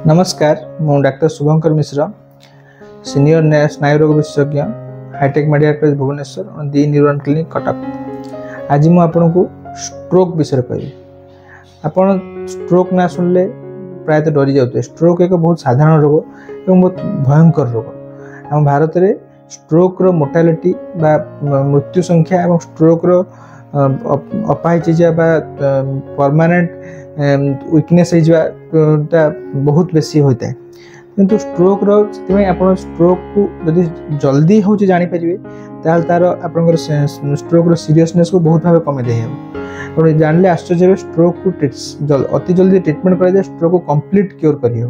नमस्कार मु डॉक्टर शुभंकर मिश्र सीनियर स्नायु रोग विशेषज्ञ हाईटेक मेडिकल कॉलेज भुवनेश्वर और दी न्यूरॉन क्लिनिक कटक। आज मुझे आपन को स्ट्रोक विषय कहि। आपन स्ट्रोक ना सुनले प्रायतः डरी जाते। स्ट्रोक एक बहुत साधारण रोग और बहुत भयंकर रोग। हम भारत में स्ट्रोक रो मोर्टालिटी बा मृत्यु संख्या और स्ट्रोक रो अपाहिचिजा बा परमानेंट वीकनेस होता बहुत बेसी होता है। किंतु स्ट्रोक रो स्ट्रोक को जदि जल्दी हो जानी पारे तार आप स्ट्रोक रो सीरियसनेस को बहुत भाव कमे दे जानले आश्चर्य स्ट्रोक को अति जल्दी ट्रीटमेंट कर स्ट्रोक को कंप्लीट क्योर कर।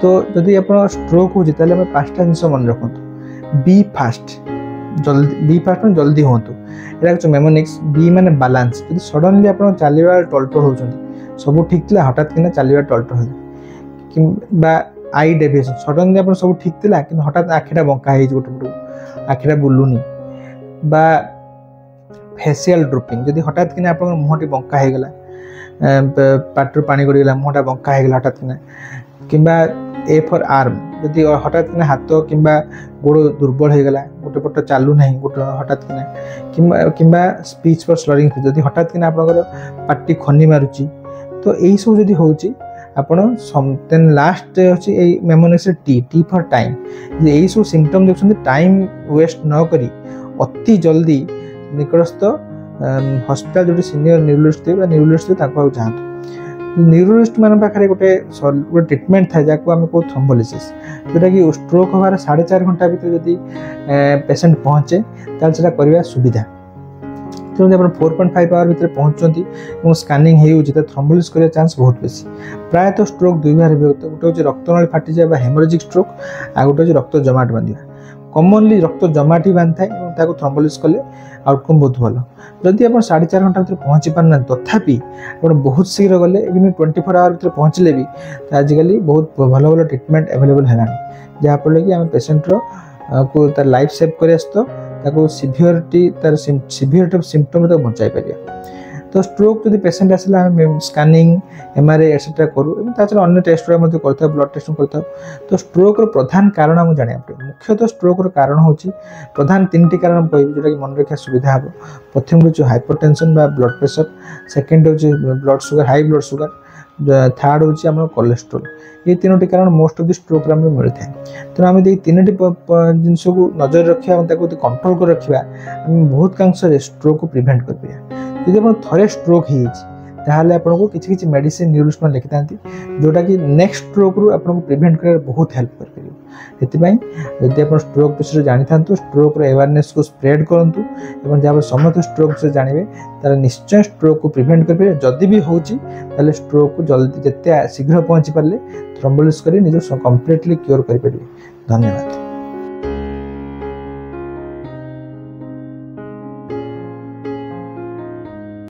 तो जदि आप स्ट्रोक हो पांचटा जिन मन रखु। बी फास्ट में जल्दी हूँ यहाँ मेमोनिक्स। बी माने बालांस। जब सडनली आप चलवा टलटल हो सब ठीक था हठात कि चलवा टलटल कि आई डेविएशन सडनली आप सब ठीक था कि हठात आखिटा बंका हो गोटे पटू आखिटा बुलूनी बा फेसियल ड्रुपिंग जदि हठात कि आप मुहटी बंका हो गला पाटर पानी गड़गला मुहटा बंका हो गला हठात कि ए फॉर आर्म जदि हठात कि हाथ कि गोड़ दुर्बल हो गला गोटे पट चालू ना गोटे हठात कि स्पीच फॉर स्लरिंग जदि हठात कि आप पार्टी खनी मारुची तो यही सब जदि होची आपण देन लास्ट अच्छी मेमोनिक्स टी फॉर टाइम यही सब सिम्पटम देखते टाइम वेस्ट न करी अति जल्दी निकटस्थ हॉस्पिटल जो सीनियर न्यूरोलॉजिस्ट थे न्यूरोलॉजिस्ट थे जातु। न्यूरोलॉजिस्ट मान पाखे गोटे ट्रीटमेंट था जहाँ आम कौ थ्रोम्बोलिसिस जोटा कि स्ट्रोक हमारे 4.5 घंटा भर जब पेसेंट पहुँचे तो करवा सुविधा। तेणु आप 4.5 आवर भर पहुँचती और स्कानिंग हो थ्रोम्बोलिसिस करने चांस बहुत बेसी। प्रायतः स्ट्रोक दुई भाग विभक्त गोटे हूँ रक्तनली फाटी जाए हेमोरेजिक स्ट्रोक आ गोटे हूँ रक्त जमाट बांधा। कमनली रक्त जमाट ही बांधा है और थ्रोम्बोलिसिस कले आउटकम बहुत भल। जदि आप 4.5 घंटा भर पहुँची पारना तथापि आप बहुत शीघ्र गले इवन 24 आवर भर पहुँचले भी आजिकल बहुत भल भल ट्रीटमेंट एवेलेबल है जहाँफल कि आम पेसेंटर को तार लाइफ सेव कर सीवियरिटी तार सीवियरिटी ऑफ सिम्पटम तक बचाई पार। तो स्ट्रोक जब पेसेंट आसला स्कानिंग एमआरआई एक्सेट्रा करूँ अन्य टेस्ट करता ब्लड टेस्ट करता। तो स्ट्रोक प्रधान कारण मुझे जाना पड़े। मुख्यतः स्ट्रोक कारण हूँ प्रधान 3टी कारण कह जोटा कि मन रखा सुविधा हम। प्रथम हूँ हाइपरटेंशन बा ब्लड प्रेशर, सेकेंड हूँ blood sugar high blood sugar, third हूँ आम कोलेस्ट्रोल। ये 3टी कारण मोस्ट ऑफ द स्ट्रोक मिलता है। तेणु आम 3टी जिनस को नजर रखा कंट्रोल कर रखा बहुत कांश स्ट्रोक को प्रिवेंट कर पार। यदि आप थे स्ट्रोक होते आपको किसी मेडिसिन न्यूरोलॉजिस्ट लिखि था जोटा कि नेक्स्ट स्ट्रोक रू आपको प्रिवेंट कर बहुत हेल्प कर। जदि आप स्ट्रोक विषय जानी था स्ट्रोक अवेयरनेस को स्प्रेड करूँ जहाँ समस्त स्ट्रोक विषय जानवे तार निश्चय स्ट्रोक को प्रिवेंट कर। जदि भी हो स्ट्रोक को जल्दी जिते शीघ्र पहुँची पारे थ्रोम्बोलिसिस कर निज कंप्लीटली क्योर कर। धन्यवाद।